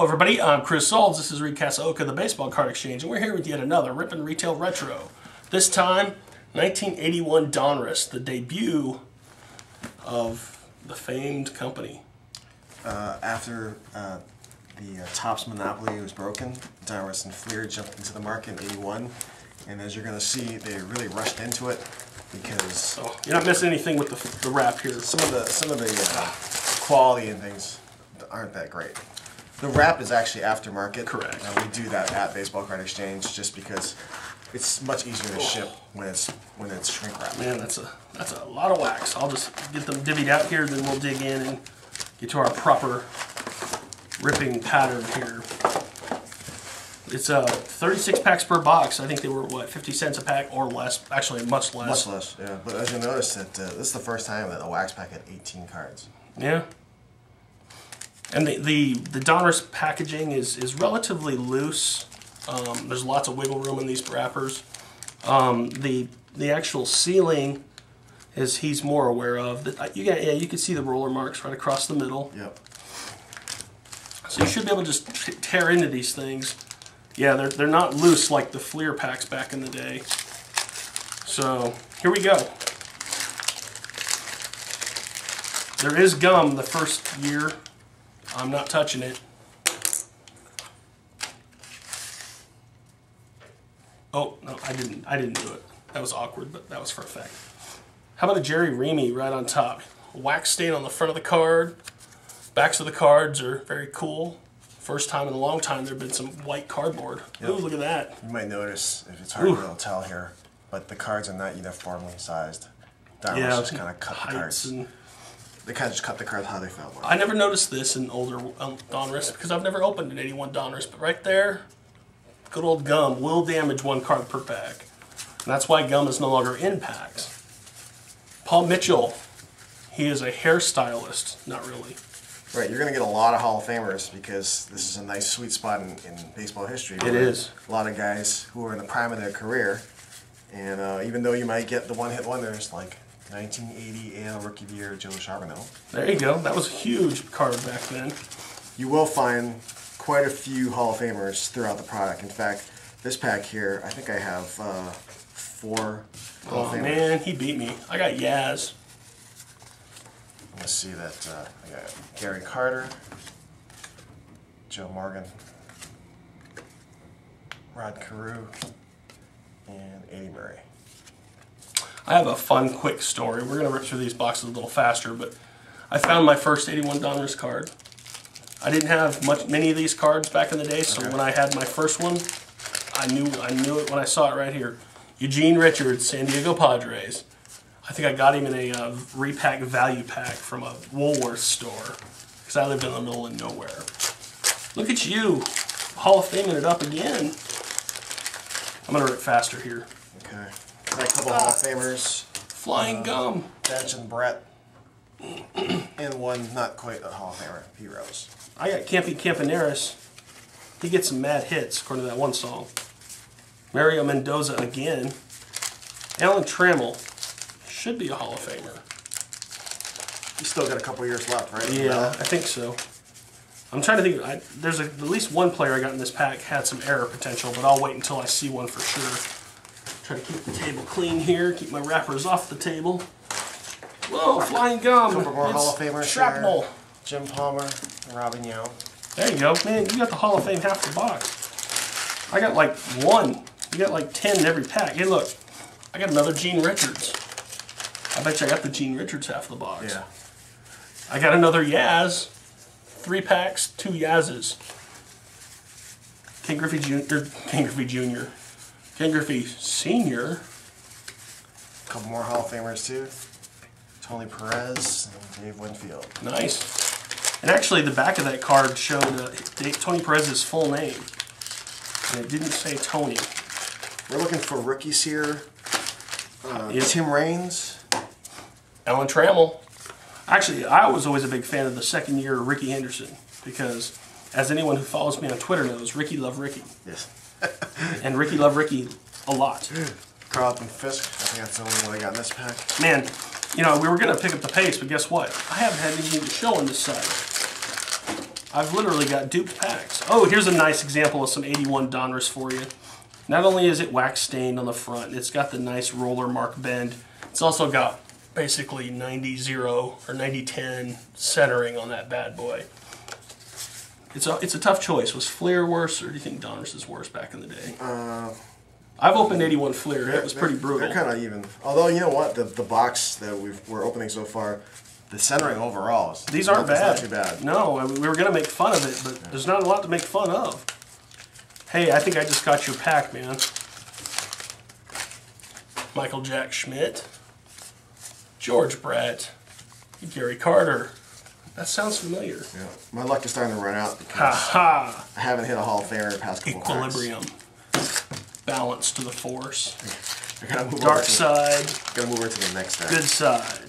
Hello everybody, I'm Chris Solds. This is Kasaoka, the Baseball Card Exchange, and we're here with yet another Rippin' Retail Retro. This time, 1981 Donruss, the debut of the famed company. After the Topps monopoly was broken, Donruss and Fleer jumped into the market in '81, and as you're going to see, they really rushed into it because You're not missing anything with the wrap here. some of the quality and things aren't that great. The wrap is actually aftermarket. Correct. And we do that at Baseball Card Exchange just because it's much easier to ship when it's shrink wrap. Man, that's a lot of wax. I'll just get them divvied out here, then we'll dig in and get to our proper ripping pattern here. It's 36 packs per box. I think they were, what, 50 cents a pack or less? Actually, much less. Much less, yeah. But as you'll notice, that this is the first time that a wax pack had 18 cards. Yeah. And the Donruss packaging is relatively loose. There's lots of wiggle room in these wrappers. The actual sealing is he's more aware of. You can see the roller marks right across the middle. Yep. So you should be able to just tear into these things. Yeah, they're not loose like the Fleer packs back in the day. So here we go. There is gum the first year. I'm not touching it. Oh, no, I didn't do it. That was awkward, but that was for effect. How about a Jerry Reamy right on top? Wax stain on the front of the card. Backs of the cards are very cool. First time in a long time there have been some white cardboard. Yep. Ooh, look at that. You might notice, if it's hard to really tell here, but the cards are not uniformly sized. Donruss just kind of cut the cards. They kind of just cut the cards how they felt. I never noticed this in older Donruss because I've never opened an 81 Donruss, but right there, good old gum will damage one card per pack. And that's why gum is no longer in packs. Paul Mitchell, he is a hairstylist, not really. Right, you're going to get a lot of Hall of Famers because this is a nice sweet spot in baseball history. It is. A lot of guys who are in the prime of their career, and even though you might get the one-hit wonders like 1980 AL Rookie of the Year Joe Charbonneau. There you go. That was a huge card back then. You will find quite a few Hall of Famers throughout the product. In fact, this pack here, I think I have 4 Hall of Famers. Oh man, he beat me. I got Yaz. Let's see that I got Gary Carter, Joe Morgan, Rod Carew, and Eddie Murray. I have a fun, quick story. We're going to rip through these boxes a little faster, but I found my first 81 Donruss card. I didn't have many of these cards back in the day, so when I had my first one, I knew it when I saw it right here. Eugene Richards, San Diego Padres. I think I got him in a repack value pack from a Woolworth store because I lived in the middle of nowhere. Look at you, Hall of Faming it up again. I'm going to rip faster here. Okay. Got a couple Hall of Famers. Flying gum. Bench and Brett. And one not quite a Hall of Famer, P. Rose. I got Campy Campaneris. He gets some mad hits, according to that one song. Mario Mendoza again. Alan Trammell. Should be a Hall of Famer. You still got a couple years left, right? Yeah, I think so. I'm trying to think. There's at least one player I got in this pack had some error potential, but I'll wait until I see one for sure. Try to keep the table clean here. Keep my wrappers off the table. Whoa, flying gum. A couple more Hall of Famers. Shrapnel. Jim Palmer, Robin Yount. There you go. Man, you got the Hall of Fame half the box. I got like 1. You got like 10 in every pack. Hey, look. I got another Gene Richards. I bet you I got the Gene Richards half the box. Yeah. I got another Yaz. 3 packs, 2 Yaz's. Ken Griffey Jr. Ken Griffey Sr. A couple more Hall of Famers too. Tony Perez and Dave Winfield. Nice. And actually the back of that card showed Tony Perez's full name. And it didn't say Tony. We're looking for rookies here. Tim Raines. Alan Trammell. Actually, I was always a big fan of the second year of Ricky Henderson because, as anyone who follows me on Twitter knows, Ricky loved Ricky. Yes. And Ricky loved Ricky a lot. Carlton Fisk. I think that's the only one I got in this pack. Man, you know, we were going to pick up the pace, but guess what? I haven't had anything to show on this side. I've literally got duped packs. Oh, here's a nice example of some 81 Donruss for you. Not only is it wax stained on the front, it's got the nice roller mark bend. It's also got basically 90-0 or 90-10 centering on that bad boy. It's a tough choice. Was Fleer worse, or do you think Donruss is worse back in the day? I've opened 81 Fleer. It was pretty brutal. They're kind of even. Although, you know what? The box that we're opening so far, the centering overall is These aren't bad. not too bad. No, I mean, we were going to make fun of it, but there's not a lot to make fun of. Hey, I think I just got your pack, man. Michael Jack Schmidt. George Brett. Gary Carter. That sounds familiar. Yeah. My luck is starting to run out because I haven't hit a Hall of Famer in the past couple Equilibrium. Balance to the force. I gotta move Dark side. Gotta move over to the next stack. Good side.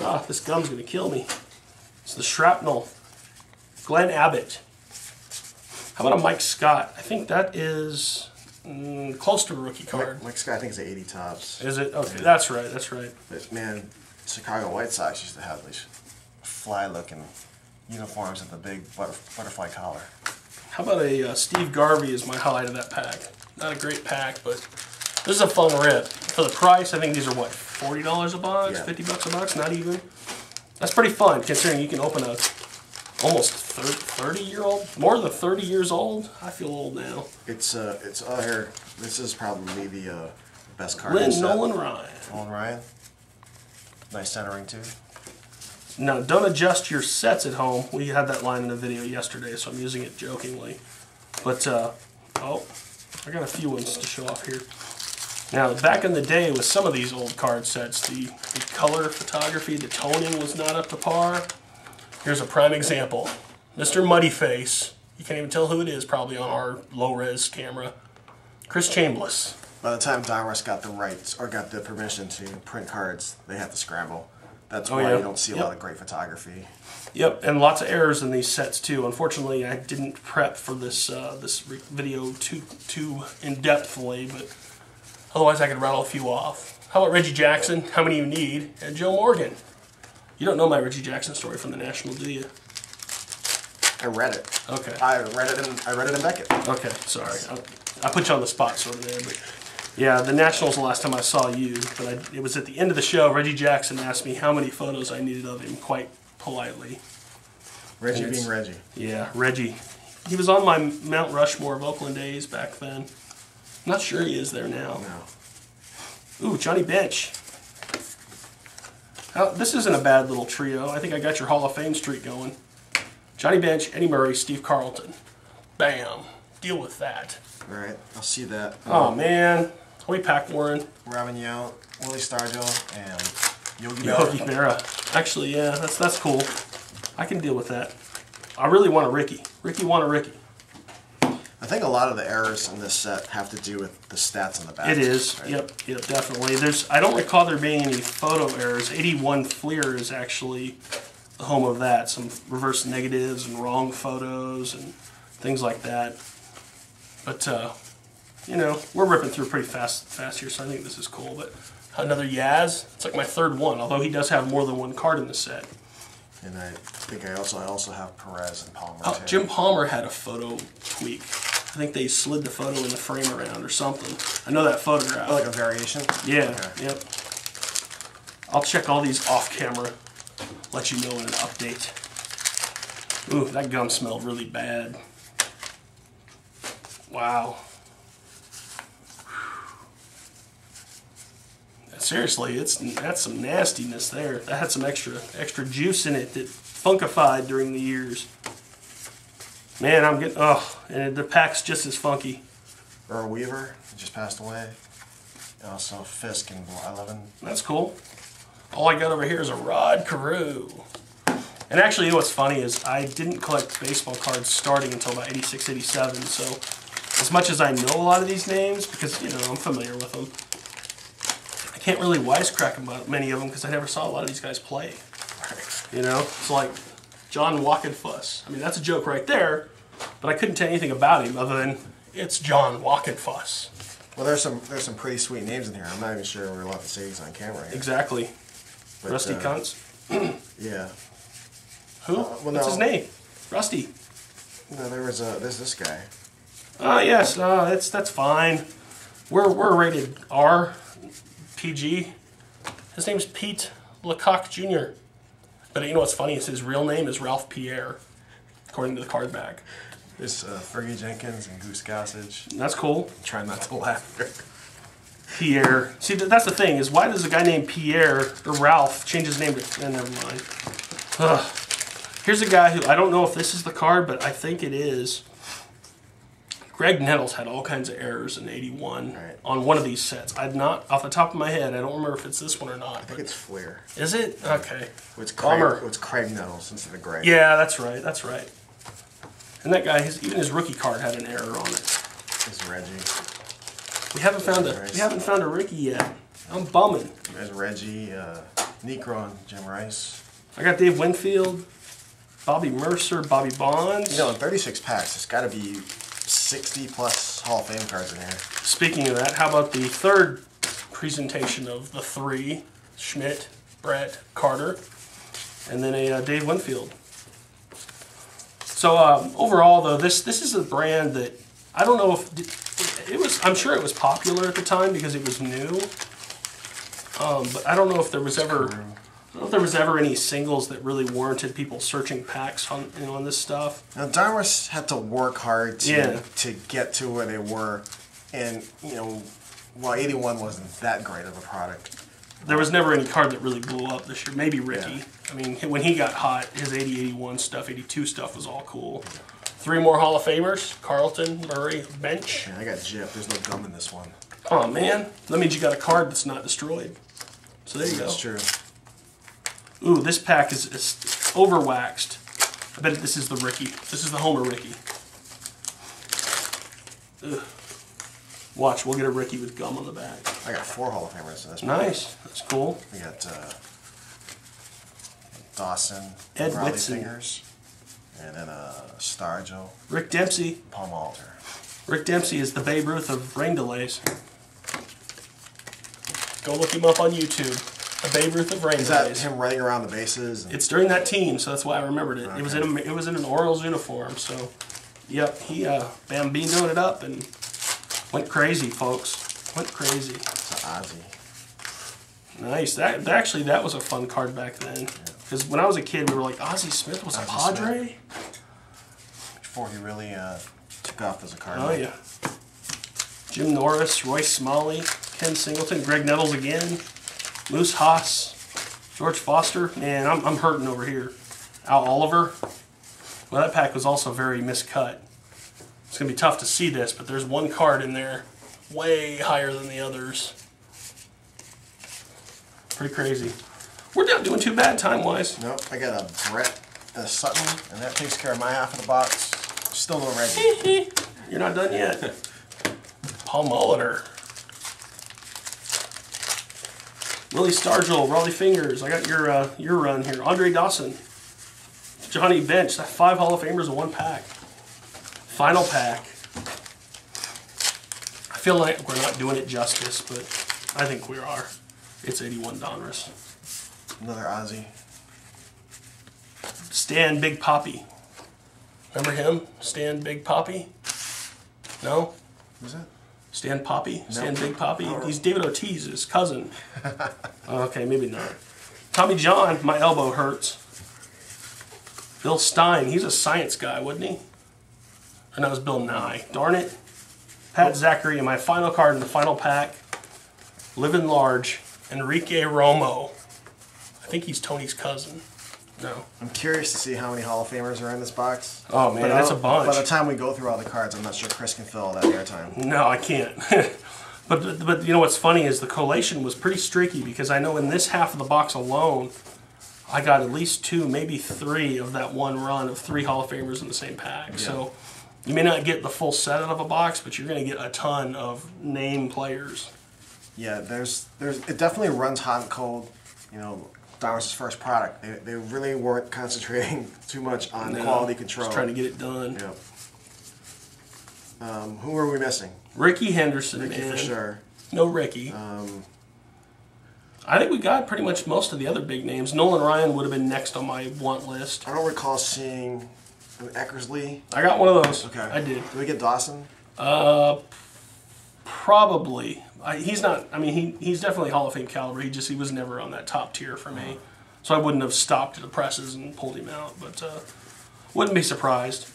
Ah, this gum's gonna kill me. It's the shrapnel. Glenn Abbott. How about a Mike Scott? I think that is close to a rookie card. Mike Scott, I think, is 80 tops. Is it? Okay, that's right, that's right. But man, Chicago White Sox used to have these fly-looking uniforms with the big butterfly collar. How about a Steve Garvey is my highlight of that pack. Not a great pack, but this is a fun rip. For the price, I think these are what, $40 a box? Yeah. $50 a box? Not even. That's pretty fun considering you can open a almost 30-year-old, more than 30 years old. I feel old now. It's here. This is probably the best card. Nolan Ryan. Nolan Ryan. Nice centering too. Now, don't adjust your sets at home. We had that line in the video yesterday, so I'm using it jokingly. But, oh, I got a few ones to show off here. Now, back in the day with some of these old card sets, the color photography, the toning was not up to par. Here's a prime example. Mr. Muddy Face. You can't even tell who it is probably on our low-res camera. Chris Chambliss. By the time Donruss got the rights or got the permission to print cards, they had to scramble. That's why you don't see a lot of great photography. Yep, and lots of errors in these sets too. Unfortunately, I didn't prep for this this video too in-depthly, but otherwise I could rattle a few off. How about Reggie Jackson? How many you need? And Joe Morgan. You don't know my Reggie Jackson story from the National, do you? I read it. Okay. I read it in Beckett. Okay, sorry. I put you on the spot sort of there, but yeah, the National's the last time I saw you, but it was at the end of the show. Reggie Jackson asked me how many photos I needed of him, quite politely. Reggie being Reggie. Yeah, Reggie. He was on my Mount Rushmore of Oakland days back then. I'm not sure he is there now. No. Ooh, Johnny Bench. This isn't a bad little trio. I think I got your Hall of Fame streak going. Johnny Bench, Eddie Murray, Steve Carlton. Bam. Deal with that. All right, I'll see that. Oh, man. We packed Warren. Robin Yount, Willie Stargell, and Yogi Berra. Actually, yeah, that's cool. I can deal with that. I really want a Ricky. Ricky want a Ricky. I think a lot of the errors in this set have to do with the stats on the back. It is. Right? Yep, definitely. I don't recall there being any photo errors. 81 Fleer is actually the home of that. Some reverse negatives and wrong photos and things like that. But, you know, we're ripping through pretty fast here, so I think this is cool. But another Yaz. It's like my third one, although he does have more than one card in the set. And I think I also have Perez and Palmer. Oh, Jim Palmer had a photo tweak. I think they slid the photo in the frame around or something. I know that photograph. Oh, like a variation? Yeah, okay. Yep. I'll check all these off camera, let you know in an update. Ooh, that gum smelled really bad. Wow. Seriously, that's some nastiness there. That had some extra juice in it that funkified during the years. Man, I'm getting, and the pack's just as funky. Earl Weaver just passed away. And also Fisk and 11. That's cool. All I got over here is a Rod Carew. And actually, you know what's funny is I didn't collect baseball cards starting until about 86, 87. So as much as I know a lot of these names, because, you know, I'm familiar with them, I can't really wisecrack about many of them because I never saw a lot of these guys play. You know, it's like John Walkenfuss. I mean, that's a joke right there, but I couldn't tell anything about him other than it's John Walkenfuss. Well, there's some pretty sweet names in here. I'm not even sure we're allowed to say these on camera here. Exactly. But, Rusty Kuntz. Yeah. Who? What's his name? Rusty. No, there's this guy. Oh yes, that's fine. We're rated R, PG. His name's Pete Lecoq Jr. But you know what's funny is his real name is Ralph Pierre, according to the card back. There's Fergie Jenkins and Goose Gossage. That's cool. Try not to laugh. Pierre. See, that's the thing, is why does a guy named Pierre or Ralph change his name to... never mind. Ugh. Here's a guy who, I don't know if this is the card, but I think it is. Greg Nettles had all kinds of errors in 81 on one of these sets. I'd not, off the top of my head, I don't remember if it's this one or not. I think it's Flair. Is it? Okay. It's Craig Nettles instead of Greg. Yeah, that's right, that's right. And that guy, even his rookie card had an error on it. It's Reggie. We haven't found a Ricky yet. I'm bumming. There's Reggie, Necro, and Jim Rice. I got Dave Winfield, Bobby Mercer, Bobby Bonds. You know, in 36 packs, there's got to be 60 plus Hall of Fame cards in here. Speaking of that, how about the third presentation of the three? Schmidt, Brett, Carter, and then a Dave Winfield. So overall, though, this is a brand that I don't know if it was. I'm sure it was popular at the time because it was new. But I don't know if there was ever. I don't know if there was ever any singles that really warranted people searching packs on on this stuff. Now, Donruss had to work hard to get to where they were, and while 81 wasn't that great of a product. There was never any card that really blew up this year. Maybe Ricky. Yeah. I mean, when he got hot, his 80, 81 stuff, 82 stuff was all cool. 3 more Hall of Famers. Carlton, Murray, bench. Yeah, I got Jip. There's no gum in this one. Oh, man. That means you got a card that's not destroyed. So there you go. That's true. Ooh, this pack is over-waxed. I bet this is the Ricky. This is the Homer Ricky. Ugh. Watch, we'll get a Ricky with gum on the back. I got 4 Hall of Famers in this. Nice. That's cool. We got Dawson, Ed Raleigh Whitson. Fingers, and then Stargell. Rick Dempsey. Paul Malter. Rick Dempsey is the Babe Ruth of rain delays. Go look him up on YouTube. The Babe Ruth of rain delays. Is that him running around the bases? It's during that team, so that's why I remembered it. Okay. It was in an Orioles uniform, so yep, he Bambinoed it up and went crazy, folks. Went crazy. It's Ozzy. Nice. That was a fun card back then. Because when I was a kid, we were like, Ozzie Smith was a Padre? Before he really took off as a card. Oh, yeah. Jim Norris, Roy Smalley, Ken Singleton, Greg Nettles again, Moose Haas, George Foster. Man, I'm hurting over here. Al Oliver. Well, that pack was also very miscut. It's going to be tough to see this, but there's one card in there way higher than the others. Pretty crazy. We're not doing too bad time-wise. Nope, I got a Brett Sutton, and that takes care of my half of the box. Still no Reggie. You're not done yet. Paul Molitor. Willie Stargell, Raleigh Fingers. I got your run here. Andre Dawson. Johnny Bench. That 5 Hall of Famers in 1 pack. Final pack. I feel like we're not doing it justice, but I think we are. It's 81 Donruss. Another Ozzy. Stan Big Poppy. Remember him? Stan Big Poppy? No? Who's that? Stan Poppy? Nope. Stan Big Poppy? He's David Ortiz, his cousin. Okay, maybe not. Tommy John, my elbow hurts. Bill Stein, he's a science guy, wasn't he? Or no, it was Bill Nye. Darn it. Pat Zachary, and my final card in the final pack, living large, Enrique Romo. I think he's Tony's cousin. No. I'm curious to see how many Hall of Famers are in this box. Oh, man, that's a bunch. By the time we go through all the cards, I'm not sure Chris can fill all that airtime. No, I can't. but you know what's funny is the collation was pretty streaky because I know in this half of the box alone, I got at least 2, maybe 3 of that one run of 3 Hall of Famers in the same pack. Yeah. So you may not get the full set out of a box, but you're going to get a ton of name players. Yeah, it definitely runs hot and cold. You know, Donruss's first product. They really weren't concentrating too much on quality control. Just trying to get it done. Yeah. Who are we missing? Ricky Henderson, Ricky man. for sure. No Ricky. I think we got pretty much most of the other big names. Nolan Ryan would have been next on my want list. I don't recall seeing an Eckersley. I got one of those. Okay. I did. Did we get Dawson? Probably. He's not. I mean, he's definitely Hall of Fame caliber. He was never on that top tier for me, so I wouldn't have stopped at the presses and pulled him out. But wouldn't be surprised.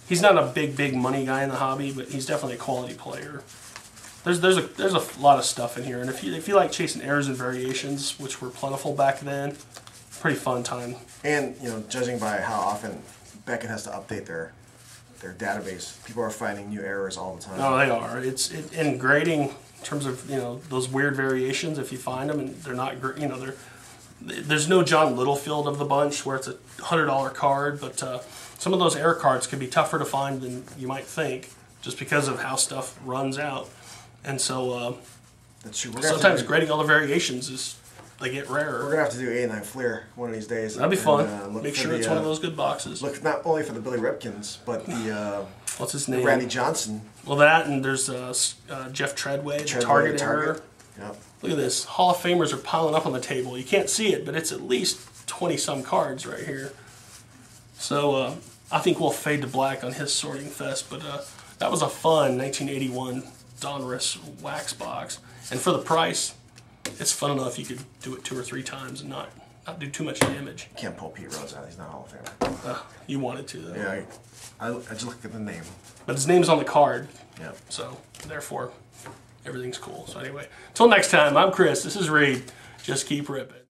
He's not a big money guy in the hobby, but he's definitely a quality player. There's a lot of stuff in here, and if you like chasing errors and variations, which were plentiful back then, pretty fun time. And judging by how often Beckett has to update their database, people are finding new errors all the time. No, they are. In grading, in terms of those weird variations, if you find them and they're not, there's no John Littlefield of the bunch where it's a $100 card, but some of those error cards could be tougher to find than you might think, just because of how stuff runs out. And so that's true. Sometimes grading all the variations they get rarer. We're gonna have to do 89 Fleer one of these days. That'd be fun. Make sure it's one of those good boxes. Look not only for the Billy Ripkins, but the what's his name? Randy Johnson. Well, that and there's Jeff Treadway, the target error. Yep. Look at this. Hall of Famers are piling up on the table. You can't see it, but it's at least 20-some cards right here. So I think we'll fade to black on his sorting fest, but that was a fun 1981 Donruss wax box. And for the price, it's fun enough you could do it 2 or 3 times and not do too much damage. You can't pull Pete Rose out. He's not Hall of Famer. You wanted to, though. Yeah, I just look at the name. But his name's on the card. Yep. So, therefore, everything's cool. So anyway, until next time, I'm Chris. This is Reed. Just keep ripping.